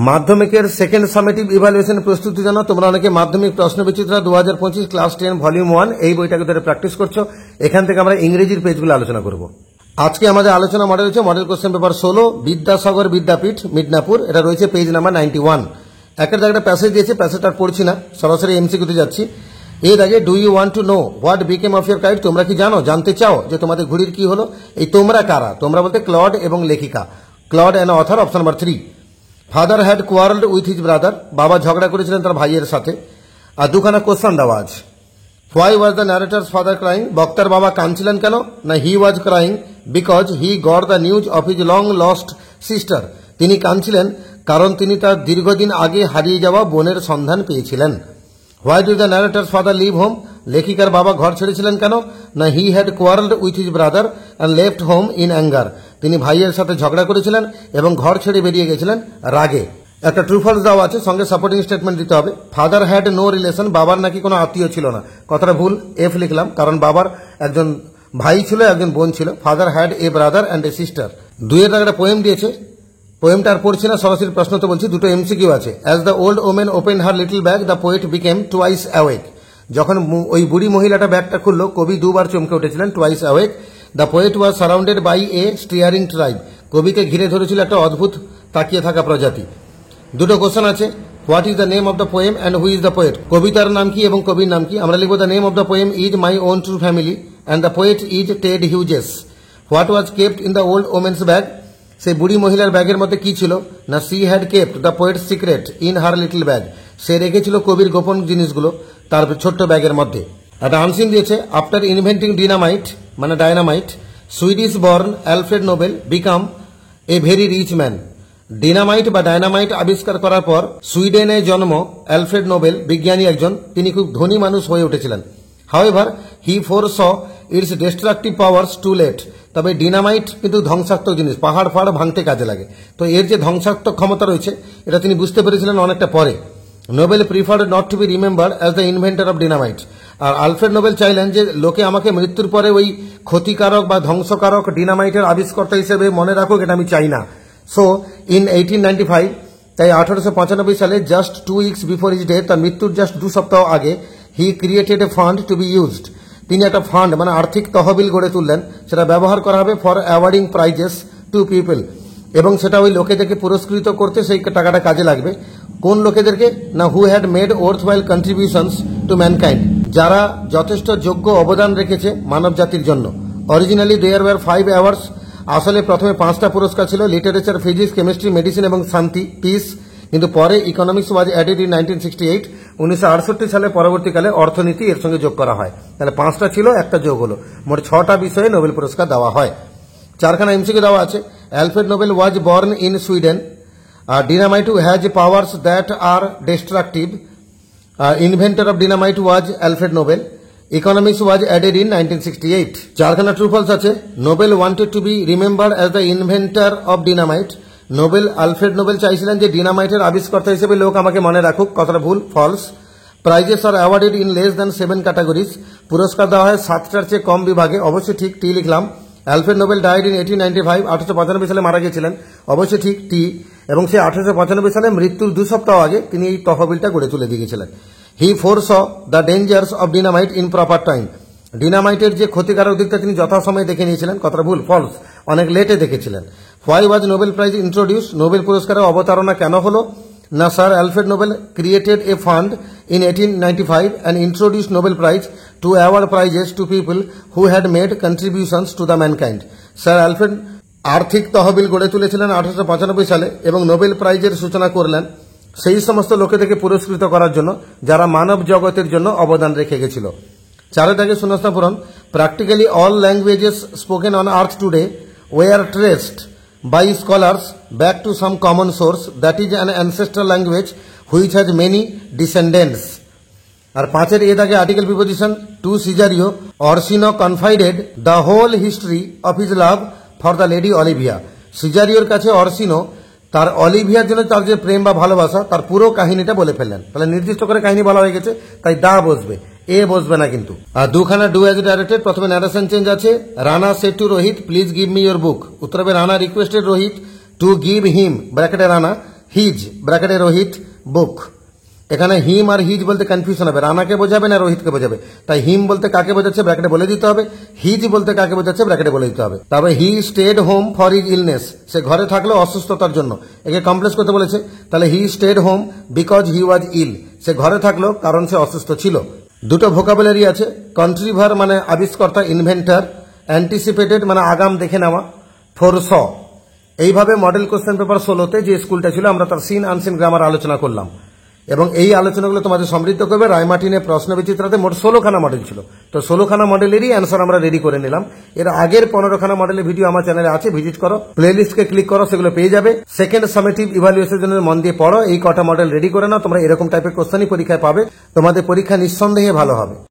মাধ্যমিকের second summative evaluation প্রস্তুতির জন্য তোমরা অনেকে মাধ্যমিক প্রশ্নবিচিত্রা 2025 ক্লাস 10 ভলিউম 1 এই বইটাকে ধরে প্র্যাকটিস করছো। এখান থেকে আমরা ইংরেজির পেজগুলো আলোচনা করব। আজকে আমাদের আলোচনা মডেল হচ্ছে মডেল কোশ্চেন পেপার 16 বিদ্যাসাগর বিদ্যাপীঠ মিদনাপুর। এটা রয়েছে পেজ নাম্বার 91। একটা জায়গাটা প্যাসেজ দিয়েছে, প্যাসেজটা পড়ছি না, সরাসরি এমসিকিউতে যাচ্ছি। এর আগে do you want to know what became of your kite? তোমরা কি জানো, জানতে চাও যে তোমাদের ঘড়ির কি হলো? এই তোমরা কারা? তোমরা বলতে ক্লড এবং লেখিকা। Claude and author, option number 3। Father had quarrelled with his brother, বাবা ঝগড়া করেছিলেন তার ভাইয়ের সাথে। আর দুখানা কোশ্চেন দেওয়া আছে। Why was the narrator's father crying? বক্তার বাবা কাঁদছিলেন কেন? না he was crying because he got the news of his long lost sister. তিনি কাঁদছিলেন কারণ তিনি তার দীর্ঘদিন আগে হারিয়ে যাওয়া বোনের সন্ধান পেয়েছিলেন। Why did the narrator's father leave home? লেখিকার বাবা ঘর ছেড়েছিলেন কেন? না he had quarrelled with his brother and left home in anger. তিনি ভাইয়ের সাথে ঝগড়া করেছিলেন এবং ঘর ছেড়ে বেরিয়ে গেছিলেন রাগে। একটা ট্রু ফলস দেওয়া আছে, সঙ্গে সাপোর্টিং স্টেটমেন্ট দিতে হবে। ফাদার হ্যাড নো রিলেশন, বাবার নাকি কোনো আত্মীয় ছিল না। কথাটা ভুল, এফ লিখলাম, কারণ বাবার একজন ভাই ছিল, একজন বোন ছিল। Father had a brother and a sister. দুইয়ের একটা পোয়েম দিয়েছে, পোয়েমটা আর পড়ছি না, সরাসরি প্রশ্ন তো বলছি। দুটো এমসিকিউ আছে। As the old women open her little bag the poet became twice awake. যখন ওই বুড়ি মহিলাটা ব্যাগটা খুললো, কবি দুবার চমকে উঠেছিলেন, twice awake. The poet was surrounded by a stirring tribe. কবিকে ঘিরে ধরেছিল একটা অদ্ভুত তাকিয়ে থাকা প্রজাতি। দুটো কোশ্চেন আছে। What is the name of the poem and who is the poet? কবিতার নাম কি এবং কবির নাম কি? আমরা লিখব the name of the poem is my own true family and the poet is Ted Hughes. What was kept in the old woman's bag? সেই বুড়ি মহিলার ব্যাগের মধ্যে কি ছিল? না she had kept the poet's secret in her little bag. সে রেখেছিল কবির গোপন জিনিসগুলো তার ছোট্ট ব্যাগের মধ্যে। একটা আনসিন দিয়েছে। আফটার ইনভেন্টিং ডিনামাইট মানে dynamite, Swedish born Alfred Nobel became a very rich man. Dynamite বা ডায়নামাইট আবিষ্কার করার পর সুইডেনে জন্ম অ্যালফ্রেড নোবেল, বিজ্ঞানী একজন, তিনি খুব ধনী মানুষ হয়ে উঠেছিলেন। However he foresaw its destructive powers too late. তবে ডিনামাইট কিন্তু ধ্বংসাত্মক জিনিস, পাহাড় ফাড় ভাঙতে কাজে লাগে। তো এর যে ধ্বংসাত্মক ক্ষমতা রয়েছে এটা তিনি বুঝতে পেরেছিলেন অনেকটা পরে। Nobel preferred not to be remembered as the inventor of dynamite. আর আলফ্রেড নোবেল চাইলেন যে লোকে আমাকে মৃত্যুর পরে ওই ক্ষতিকারক বা ধ্বংসকারক ডিনামাইটের আবিষ্কর্তা হিসেবে মনে রাখুক, এটা আমি চাই না। সো ইন 1895, তাই 1895 সালে, just 2 weeks before his death, তার মৃত্যুর জাস্ট 2 সপ্তাহ আগে, he created a fund to be used. তিনি একটা ফান্ড মানে আর্থিক তহবিল গড়ে তুললেন, সেটা ব্যবহার করা হবে for awarding prizes to people. এবং সেটা ওই লোকেদেরকে পুরস্কৃত করতে সেই টাকাটা কাজে লাগবে। কোন লোকেদেরকে? না who had made worthwhile contributions to mankind, যারা যথেষ্ট যোগ্য অবদান রেখেছে মানব জাতির জন্য। Originally there were 5 awards. আসলে প্রথমে 5টা পুরস্কার ছিল, লিটারেচার, ফিজিক্স, কেমিস্ট্রি, মেডিসিন এবং শান্তি, পিস। কিন্তু পরে ইকোনমিক্স ওয়াজ অ্যাডেড ইন 1968। 1968 সালে পরবর্তীকালে অর্থনীতি এর সঙ্গে যোগ করা হয়। তাহলে 5টা ছিল, একটা যোগ হলো, মোট 6টা বিষয়ে নোবেল পুরস্কার দেওয়া হয়। 4খানা এমসিকিউ দেওয়া আছে। Alfred Nobel was born in Sweden. Dynamite has powers that are destructive. Inventor of dynamite was Alfred Nobel. Economics was added in 1968. 4খানা ট্রু ফলস আছে। Nobel wanted to be remembered as the inventor of dynamite. Nobel, Alfred Nobel চাইছিলেন যে ডিনামাইটের আবিষ্কর্তা হিসেবে লোক আমাকে মনে রাখুক, কথাটা ভুল, false. Prizes are awarded in less than 7 categories. পুরস্কার দেওয়া হয় 7টার চেয়ে কম বিভাগে, অবশ্যই ঠিক, টি লিখলাম। অ্যালফ্রেড নোবেল ডাইড ইন 1895, 1895 সালে মারা গেছিলেন, অবশ্যই ঠিক, টি। এবং সে 1895 সালে মৃত্যুর 2 সপ্তাহ আগে তিনি এই তহবিলটা গড়ে তুলে দিয়ে গেছিলেন। He foresaw the dangers of dynamite in proper time. ডিনামাইটের যে ক্ষতিকারক দিকটা তিনি যথাসময়ে দেখে নিয়েছিলেন, কথাটা ভুল, ফলস, অনেক লেটে দেখেছিলেন। Why was Nobel prize introduce? Nobel পুরস্কারের অবতারণা কেন হলো? না sir Alfred Nobel created a fund in 1895 and introduced Nobel Prize to award prizes to people who had made contributions to the mankind. Sir Alfred আর্থিক তহবিল গড়ে তুলেছিলেন 1895 সালে এবং নোবেল প্রাইজের সূচনা করলেন সেই সমস্ত লোকেদেরকে পুরস্কৃত করার জন্য যারা মানব জগতের জন্য অবদান রেখে গেছিল। 4 দাগে শূন্যস্থান পূরণ। Practically all languages spoken on earth today were traced by scholars back to some common source, that is an ancestral language which has many descendants. আর 5 এর দাগে article preposition to Cesario. Orsino confided the whole history of his love for the lady Olivia. সিজারিওর কাছে Orsino তার Olivier জন্য তার যে প্রেম বা ভালোবাসা তার পুরো কাহিনীটা বলে ফেললেন। তাহলে নির্দিষ্ট করে কাহিনী বলা হয়ে গেছে, তাই দা বসবে, এ বসবে না কিন্তু। আর 2খানা ডু অ্যাজ ডাইরেক্টেড। প্রথমে ন্যারেশন চেঞ্জ আছে। Rana said to Rohit please give me your book. উত্তর হবে Rana requested Rohit to give him, ব্র্যাকেটে রানা, হিজ ব্র্যাকেটে রোহিত বুক। এখানে হিম আর হিজ বলতে কনফিউশন হবে, রানাকে বোঝাবে না রোহিতকে বোঝাবে, তাই হিম বলতে কাকে বোঝাচ্ছে ব্র্যাকেটে বলে দিতে হবে, হিজ বলতে কাকে বোঝাচ্ছে ব্র্যাকেটে বলে দিতে হবে। তারপরে he stayed home for his illness, সে ঘরে থাকলো অসুস্থতার জন্য, একে কমপ্লেক্স করতে বলেছে, তাহলে he stayed home because he was ill, সে ঘরে থাকলো কারণ সে অসুস্থ ছিল। দুটো ভোকাবুলারি আছে, কন্ট্রিভার মানে আবিষ্কর্তা ইনভেন্টর, অ্যান্টিসিপেটেড মানে আগাম দেখে নেওয়া, ফোরস। এইভাবে মডেল কোশ্চেন পেপার 16তে যে স্কুলটা ছিল আমরা তার সিন আনসিন গ্রামার আলোচনা করলাম, এবং এই আলোচনাগুলো তোমাদের সমৃদ্ধ করবে। রায়মার্টিনের প্রশ্ন বিচিত্রাতে মোট 16খানা মডেল ছিল, তো 16খানা মডেলেরই অ্যান্সার আমরা রেডি করে নিলাম। এর আগের 15খানা মডেলের ভিডিও আমার চ্যানেলে আছে, ভিজিট করো, প্লেলিস্টকে ক্লিক করো, সেগুলো পেয়ে যাবে। সেকেন্ড সামেটিভ ইভ্যালুয়েশনের জন্য মন দিয়ে পড়ো, এই কটা মডেল রেডি করে নাও, তোমরা এরকম টাইপের কোশ্চেনই পরীক্ষায় পাবে, তোমাদের পরীক্ষা নিঃসন্দেহে ভালো হবে।